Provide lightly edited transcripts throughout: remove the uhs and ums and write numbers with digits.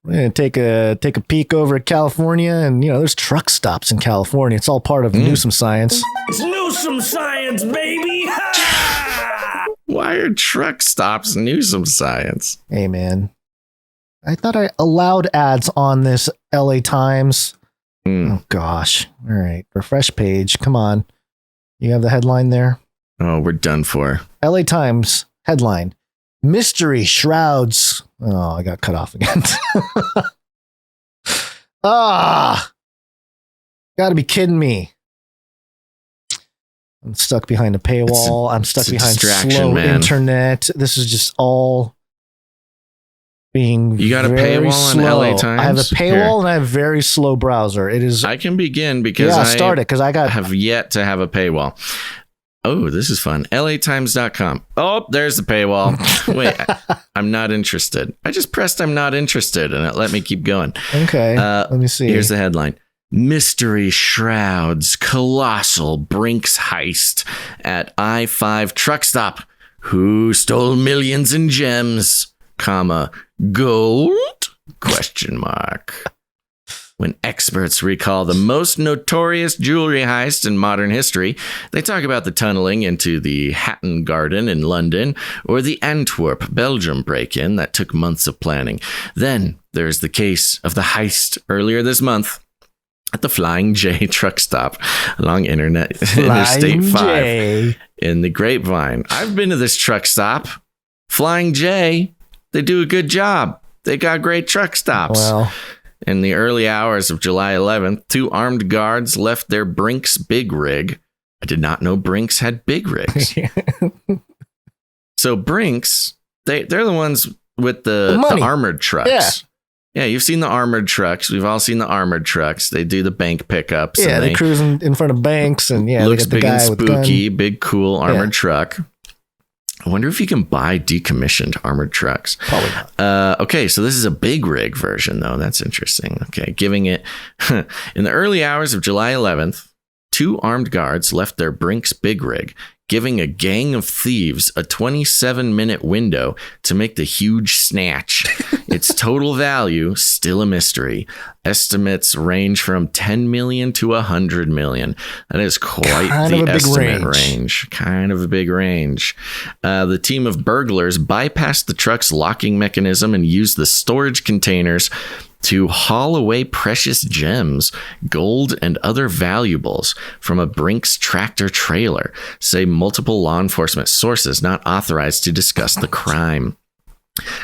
We're gonna take a peek over at California, and there's truck stops in California. It's all part of Newsome Science. It's Newsome Science, baby! Why are truck stops Newsome Science? Hey, man. I thought I allowed ads on this LA Times. Oh, gosh. All right. Refresh page. Come on. You have the headline there? Oh, we're done for. LA Times headline. Mystery shrouds. Oh, I got cut off again. Gotta be kidding me. I'm stuck behind a paywall. I'm stuck behind slow internet. This is just all being You got a paywall slow. on LA Times? I have a paywall and I have a very slow browser. It is. I can begin because I have yet to have a paywall. Oh, this is fun. LATimes.com. Oh, there's the paywall. Wait, I'm not interested. I just pressed I'm not interested and it let me keep going. Okay, let me see. Here's the headline. Mystery shrouds colossal Brinks heist at I-5 truck stop. Who stole millions in gems, gold? ? When experts recall the most notorious jewelry heist in modern history, they talk about the tunneling into the Hatton Garden in London or the Antwerp, Belgium break-in that took months of planning. Then there's the case of the heist earlier this month at the Flying J truck stop along Interstate 5 in the Grapevine. I've been to this truck stop. Flying J, they do a good job. They got great truck stops. Well, in the early hours of July 11th, 2 armed guards left their Brinks big rig. I did not know Brinks had big rigs. So Brinks, they're the ones with the armored trucks. Yeah, you've seen the armored trucks. We've all seen the armored trucks. They do the bank pickups. Yeah, they cruise in front of banks, and looks they got the big guy and spooky, with big, cool armored truck. I wonder if you can buy decommissioned armored trucks. Probably not. Okay, so this is a big rig version, though. That's interesting. Okay, giving it... In the early hours of July 11th, 2 armed guards left their Brinks big rig, giving a gang of thieves a 27-minute window to make the huge snatch. Its total value, still a mystery. Estimates range from 10 million to 100 million. That is quite the estimate range. Kind of a big range. The team of burglars bypassed the truck's locking mechanism and used the storage containers to haul away precious gems, gold, and other valuables from a Brinks tractor trailer, say multiple law enforcement sources not authorized to discuss the crime.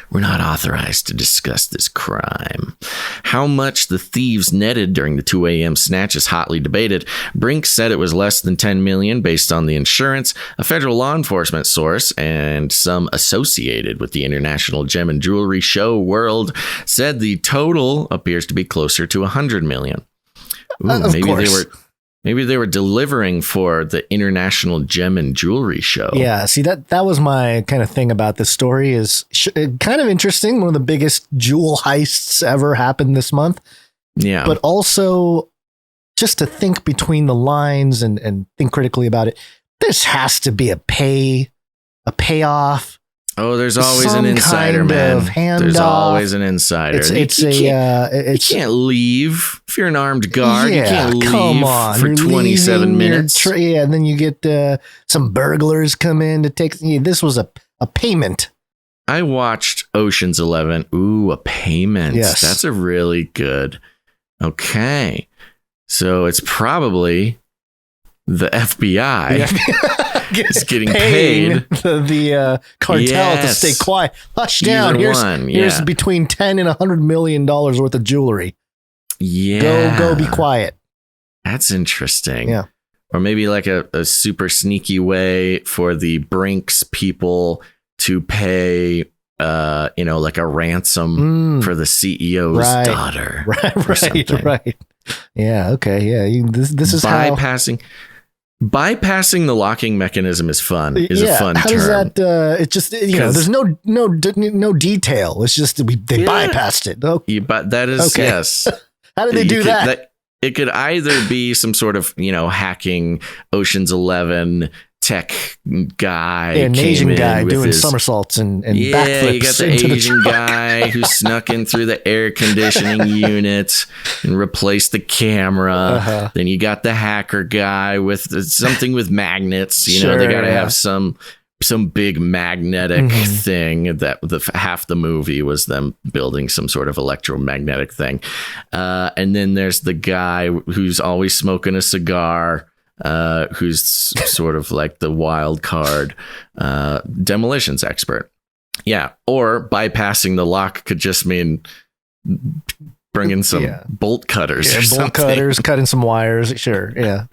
We're not authorized to discuss this crime. How much the thieves netted during the 2 a.m. snatch is hotly debated. Brinks said it was less than 10 million based on the insurance. A federal law enforcement source and some associated with the international gem and jewelry show world said the total appears to be closer to 100 million. Ooh, maybe they were delivering for the International Gem and Jewelry Show. Yeah, see, that was my kind of thing about this story is kind of interesting. One of the biggest jewel heists ever happened this month. Yeah. But also just to think between the lines and think critically about it, this has to be a payoff. Oh, there's always an insider, man. There's always an insider. You can't leave if you're an armed guard. Yeah, you can't leave for You're 27 minutes. And then you get some burglars come in to take. This was a payment. I watched Ocean's 11. Ooh, a payment. Yes, that's a really good. Okay, so it's probably the FBI. Is getting paid the cartel to stay quiet. Hush down. Here's between $10 and $100 million worth of jewelry. Yeah. Go be quiet. That's interesting. Yeah. Or maybe like a super sneaky way for the Brinks people to pay like a ransom for the CEO's daughter. Right. Yeah, okay. Yeah. This is Bypassing the locking mechanism is fun. Is a fun how term. Does that? It's just there's no detail. It's just they bypassed it. Oh, but that is yes. How did they do that? It could either be some sort of hacking Ocean's 11 tech guy. An came Asian in guy with doing his, somersaults and yeah, backflips. you got the into Asian truck. guy who snuck in through the air conditioning unit and replaced the camera. Then you got the hacker guy with something with magnets. You know, they got to have some big magnetic thing that half the movie was them building some sort of electromagnetic thing. And then there's the guy who's always smoking a cigar, who's sort of like the wild card demolitions expert. Yeah. Or bypassing the lock could just mean bringing some bolt cutters or something. Bolt cutters, cutting some wires. Sure. Yeah.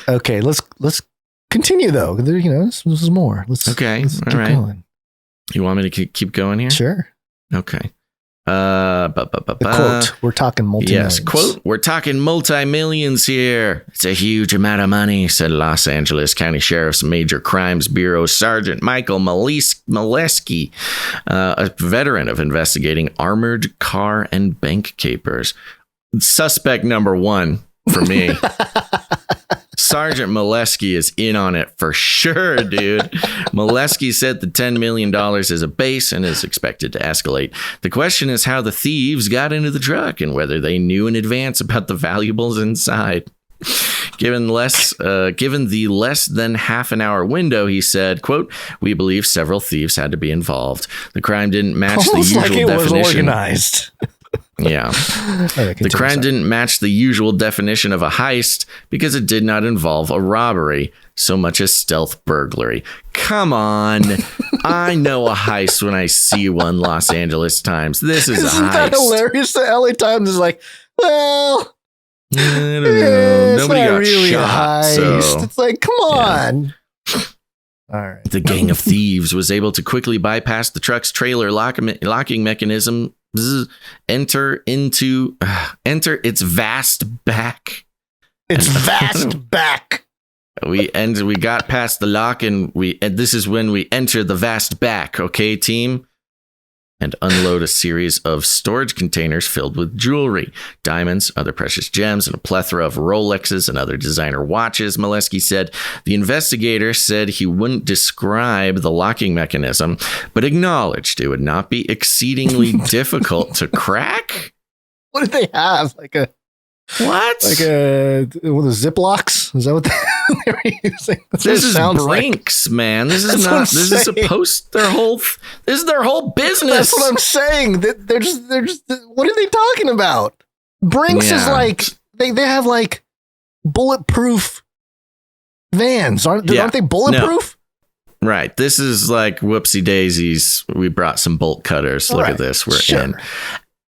Okay. Let's continue though. You know, this is more. Let's all right. Going. You want me to keep going here? Sure. Okay. The quote, we're talking multi-millions. Yes, quote, we're talking multi-millions here. It's a huge amount of money, said Los Angeles County Sheriff's Major Crimes Bureau Sergeant Michael Molesky, a veteran of investigating armored car and bank capers. Suspect number one for me. Sergeant Molesky is in on it for sure, dude. Molesky said the $10 million is a base and is expected to escalate. The question is how the thieves got into the truck and whether they knew in advance about the valuables inside. Given the less than half an hour window, he said, quote, we believe several thieves had to be involved. The crime didn't match the usual definition. Was organized. Yeah. The crime didn't match the usual definition of a heist because it did not involve a robbery so much as stealth burglary. Come on. I know a heist when I see one, Los Angeles Times. This is a heist. Isn't that hilarious? The LA Times is like, well, I don't know. Nobody got really shot. So. It's like, come on. Yeah. All right. The gang of thieves was able to quickly bypass the truck's trailer locking mechanism. Enter its vast back. Its vast back. We got past the lock and this is when we enter the vast back, okay, team? And unload a series of storage containers filled with jewelry, diamonds, other precious gems, and a plethora of Rolexes and other designer watches, Molesky said. The investigator said he wouldn't describe the locking mechanism, but acknowledged it would not be exceedingly difficult to crack. What did they have? Like a Ziplocs? Is that what they were using? This is Brinks, man. This is not. This is this is their whole business. That's what I'm saying. They're just. What are they talking about? Brinks is like they have like bulletproof vans, aren't they bulletproof? No. Right. This is like whoopsie daisies. We brought some bolt cutters. Look at this. We're in.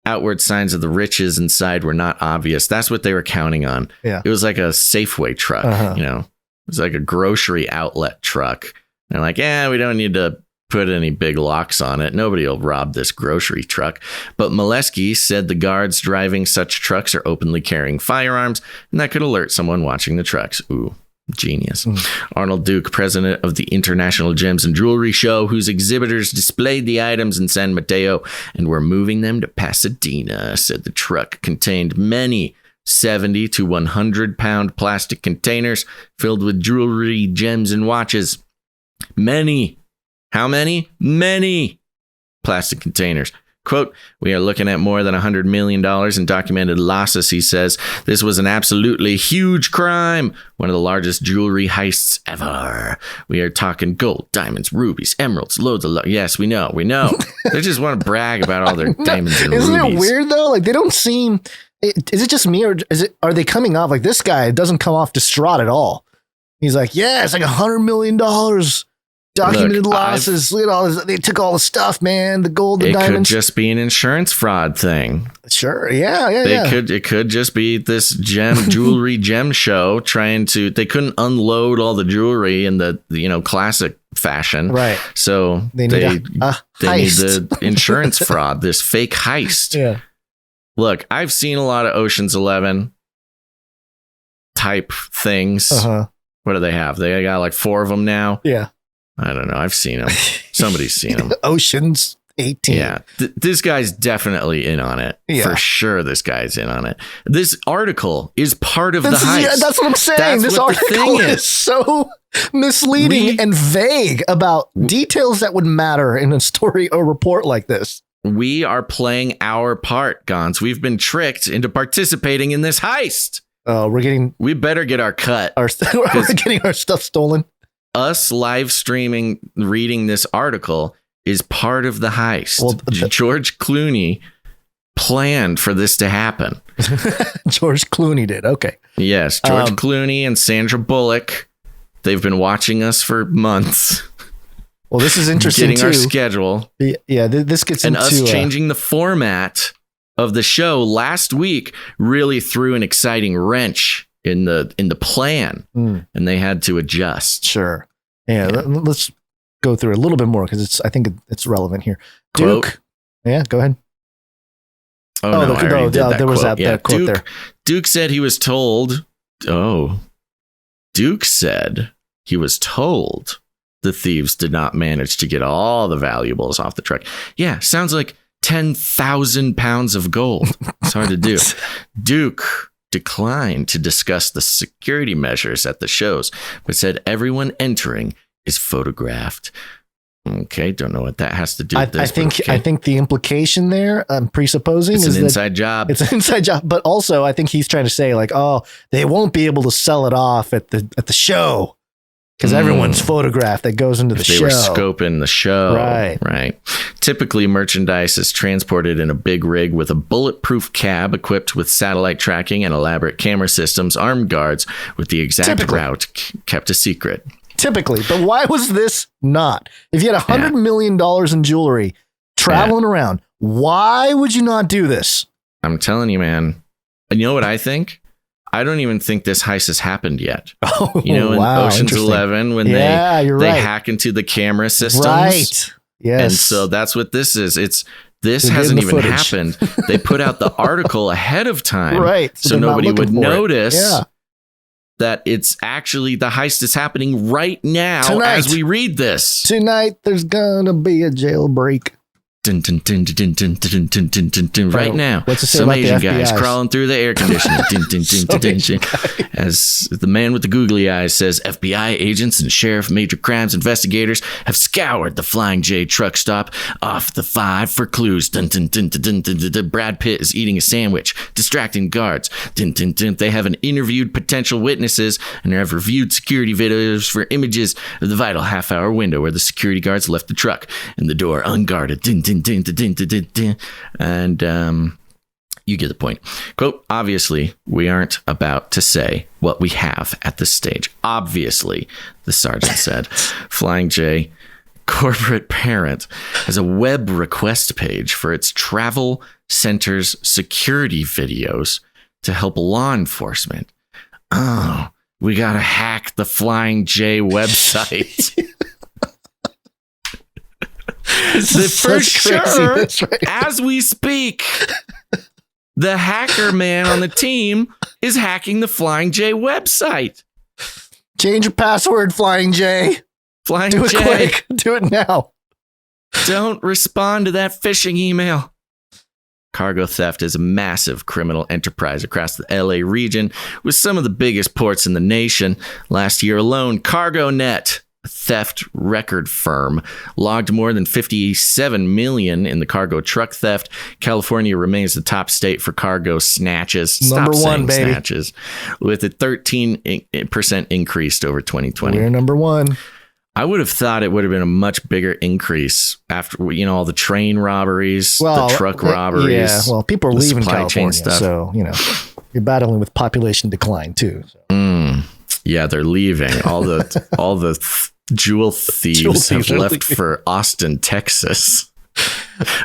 Outward signs of the riches inside were not obvious. That's what they were counting on. Yeah. It was like a Safeway truck, you know. It was like a grocery outlet truck. They're like, we don't need to put any big locks on it. Nobody will rob this grocery truck. But Molesky said the guards driving such trucks are openly carrying firearms, and that could alert someone watching the trucks. Ooh. Genius. Arnold Duke, president of the International Gems and Jewelry Show, whose exhibitors displayed the items in San Mateo and were moving them to Pasadena, said the truck contained many 70 to 100 pound plastic containers filled with jewelry, gems, and watches. Many. How many? Many plastic containers. Quote, we are looking at more than $100 million in documented losses, he says. This was an absolutely huge crime. One of the largest jewelry heists ever. We are talking gold, diamonds, rubies, emeralds, loads of... Yes, we know. They just want to brag about all their diamonds and rubies. Isn't it weird, though? Like, they don't seem... Is it just me, or are they coming off... Like, this guy doesn't come off distraught at all. He's like, yeah, it's like $100 million... Documented losses. Look at all this. They took all the stuff, man. The gold, the diamonds. It could just be an insurance fraud thing. Sure. Yeah. It could just be this jewelry gem show trying to. They couldn't unload all the jewelry in the classic fashion. Right. So they need the insurance fraud. This fake heist. Yeah. Look, I've seen a lot of Ocean's 11 type things. What do they have? They got like 4 of them now. Yeah. I don't know. I've seen them. Somebody's seen them. Oceans 18. Yeah, this guy's definitely in on it. Yeah. For sure, this guy's in on it. This article is part of the heist. Yeah, that's what I'm saying. This article is so misleading and vague about details that would matter in a story or report like this. We are playing our part, Gons. We've been tricked into participating in this heist. We better get our cut. We're getting our stuff stolen. Us live streaming, reading this article is part of the heist. Well, George Clooney planned for this to happen. George Clooney did. Okay. Yes. George Clooney and Sandra Bullock. They've been watching us for months. Well, this is interesting getting too. Our schedule. Yeah. This gets and into us changing the format of the show last week really threw an exciting wrench in the plan, and they had to adjust. Sure. Yeah. Let's go through a little bit more because I think it's relevant here. Duke. Quote. Yeah, go ahead. There was that quote Duke, there. Duke said he was told. Duke said he was told the thieves did not manage to get all the valuables off the truck. Yeah, sounds like 10,000 pounds of gold. It's hard to do. Duke declined to discuss the security measures at the shows, but said everyone entering is photographed. Okay, don't know what that has to do with this. I think the implication there, I'm presupposing, it's is an inside job. It's an inside job, but also I think he's trying to say like, oh, they won't be able to sell it off at the show because everyone's photographed that goes into the show. They were scoping the show, right? Typically, merchandise is transported in a big rig with a bulletproof cab equipped with satellite tracking and elaborate camera systems. Armed guards with the exact route kept a secret. Typically, but why was this not? If you had $100 million in jewelry traveling around, why would you not do this? I'm telling you, man. And you know what I think? I don't even think this heist has happened yet. In Ocean's 11, when they hack into the camera systems. Right. Yes. And so that's what this is. This hasn't even happened. They put out the article ahead of time. Right. So nobody would notice that it's actually the heist is happening right now as we read this. Tonight, there's going to be a jailbreak. Dun, dun, dun, dun, dun, dun, dun, dun, dun, dun, right now. What's it say some about Asian the guys FBI's? crawling through the air conditioning. Dun, dun, dun, dun, dun, dun. As the man with the googly eyes says, FBI agents and sheriff major crimes investigators have scoured the Flying J truck stop off the 5 for clues. Dun, dun, dun, dun, dun, dun, dun, dun. Brad Pitt is eating a sandwich, distracting guards. Dun, dun, dun. They haven't interviewed potential witnesses and have reviewed security videos for images of the vital half-hour window where the security guards left the truck and the door unguarded. Dun, dun, dun, dun, dun, dun, dun, dun. And you get the point. Quote, obviously, we aren't about to say what we have at this stage. Obviously, the sergeant said. Flying J, corporate parent, has a web request page for its travel center's security videos to help law enforcement. Oh, we got to hack the Flying J website. For sure, as we speak, the hacker man on the team is hacking the Flying J website. Change your password, Flying J. Do it quick. Do it now. Don't respond to that phishing email. Cargo theft is a massive criminal enterprise across the LA region with some of the biggest ports in the nation. Last year alone, CargoNet, a theft record firm, logged more than 57 million in the cargo truck theft. California remains the top state for cargo snatches. Number one, baby. Snatches, with a 13% increase over 2020. We're number one. I would have thought it would have been a much bigger increase after, all the train robberies, the truck robberies. Yeah, well, people are leaving California, stuff. So, you're battling with population decline too. So. Yeah, they're leaving. All the jewel thieves have left for Austin, Texas.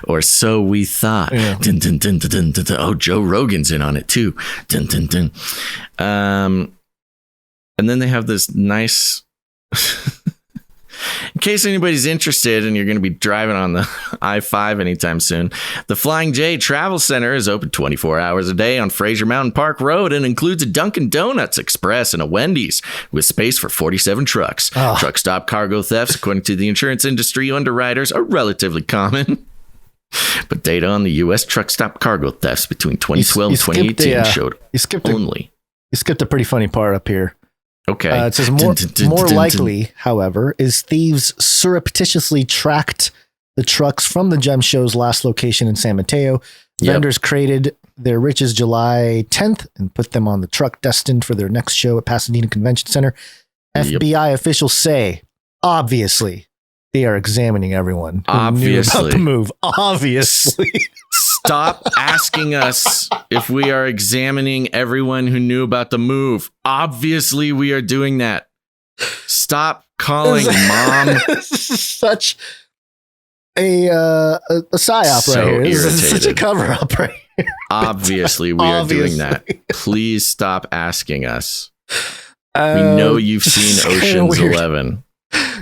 Or so we thought. Yeah. Dun, dun, dun, dun, dun, dun, dun. Oh, Joe Rogan's in on it too. Dun, dun, dun. And then they have this nice... In case anybody's interested and you're going to be driving on the I-5 anytime soon, the Flying J Travel Center is open 24 hours a day on Fraser Mountain Park Road and includes a Dunkin' Donuts Express and a Wendy's with space for 47 trucks. Truck stop cargo thefts, according to the insurance industry underwriters, are relatively common. But data on the U.S. truck stop cargo thefts between 2012 and 2018 showed you skipped a pretty funny part up here. Okay. It says more likely, however, is thieves surreptitiously tracked the trucks from the gem show's last location in San Mateo. Vendors created their riches July 10th and put them on the truck destined for their next show at Pasadena Convention Center. FBI officials say, obviously, they are examining everyone who knew about the move. Obviously. Stop asking us if we are examining everyone who knew about the move. Obviously, we are doing that. Stop calling mom. Such a psyop right here. This is such a cover up right here. Obviously, we are doing that. Please stop asking us. We know you've seen Ocean's 11.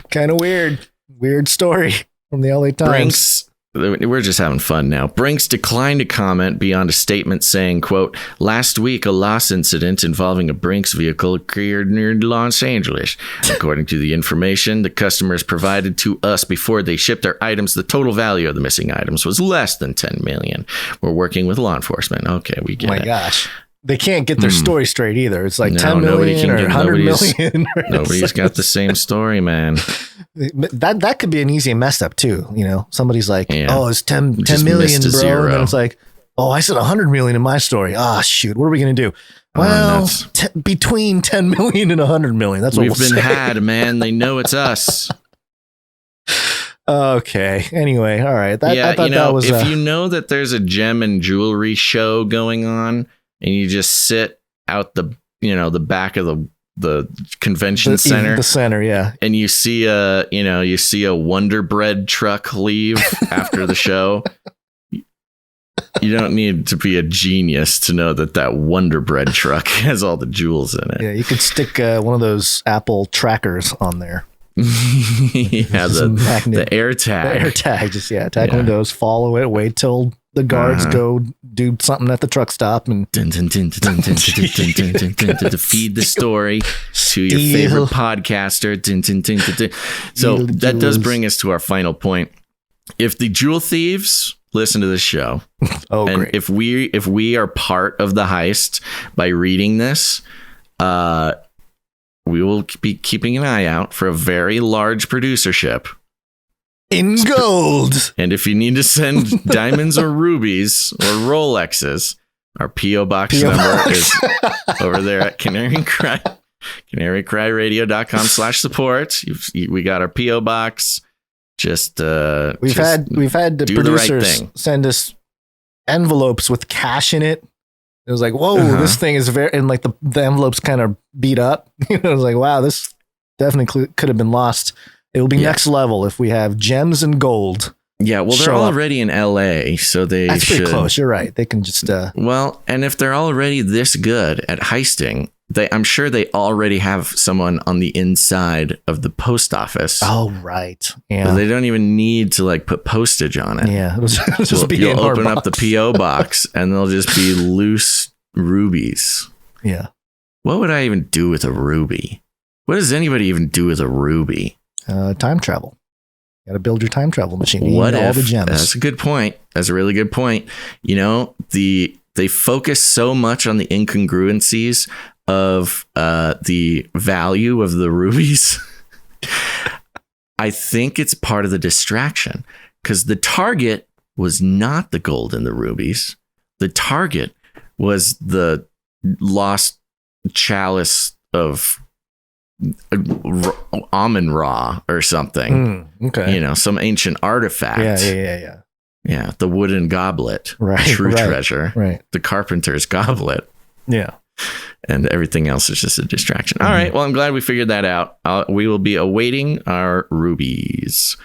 Kind of weird. Weird story from the LA Times. We're just having fun now. Brinks declined to comment beyond a statement saying, quote, last week, a loss incident involving a Brinks vehicle occurred near Los Angeles. According to the information the customers provided to us before they shipped their items, the total value of the missing items was less than $10 million. We're working with law enforcement. Okay, we get it. My gosh. They can't get their story straight either. It's like 10 million or 100 million. Nobody's got the same story, man. That could be an easy mess up too. You know, somebody's like, oh, it's 10 million, bro. Zero. And then it's like, oh, I said 100 million in my story. Ah, shoot. What are we going to do? Well, between 10 million and 100 million. That's what we've been had, man. They know it's us. Okay. Anyway. All right. I thought that was, if you know that there's a gem and jewelry show going on, and you just sit out the back of the convention center, the center, yeah, and you see a Wonder Bread truck leave after the show. You don't need to be a genius to know that Wonder Bread truck has all the jewels in it. Yeah, you could stick one of those Apple trackers on there. Yeah, the air tag. The air tag, just tag windows, follow it, wait till the guards go do something at the truck stop and to feed the story to your favorite podcaster. So that does bring us to our final point. If the jewel thieves listen to this show, and great. if we are part of the heist by reading this, we will be keeping an eye out for a very large producership in gold. And if you need to send diamonds or rubies or Rolexes, our P.O. Box number is over there at Canary Cry, canarycryradio.com/support. We got our P.O. Box. We've had the producers send us envelopes with cash in it. It was like, whoa, this thing is and like the envelope's kind of beat up. It was like, wow, this definitely could have been lost. It will be next level if we have gems and gold. Yeah, well, they're already in LA, so that's pretty close. You're right. They can just well, and if they're already this good at heisting, I'm sure they already have someone on the inside of the post office. Oh, right. Yeah. So they don't even need to put postage on it. Yeah. You'll open up the P.O. box and they'll just be loose rubies. Yeah. What would I even do with a ruby? What does anybody even do with a ruby? Time travel. Got to build your time travel machine. What if all the gems? That's a good point. That's a really good point. They focus so much on the incongruencies of the value of the rubies. I think it's part of the distraction because the target was not the gold and the rubies. The target was the lost chalice of Amun-Ra or something. Okay. Some ancient artifact. Yeah. Yeah, the wooden goblet. Right. True treasure. Right. The carpenter's goblet. Yeah. And everything else is just a distraction. All right. Well, I'm glad we figured that out. We will be awaiting our rubies.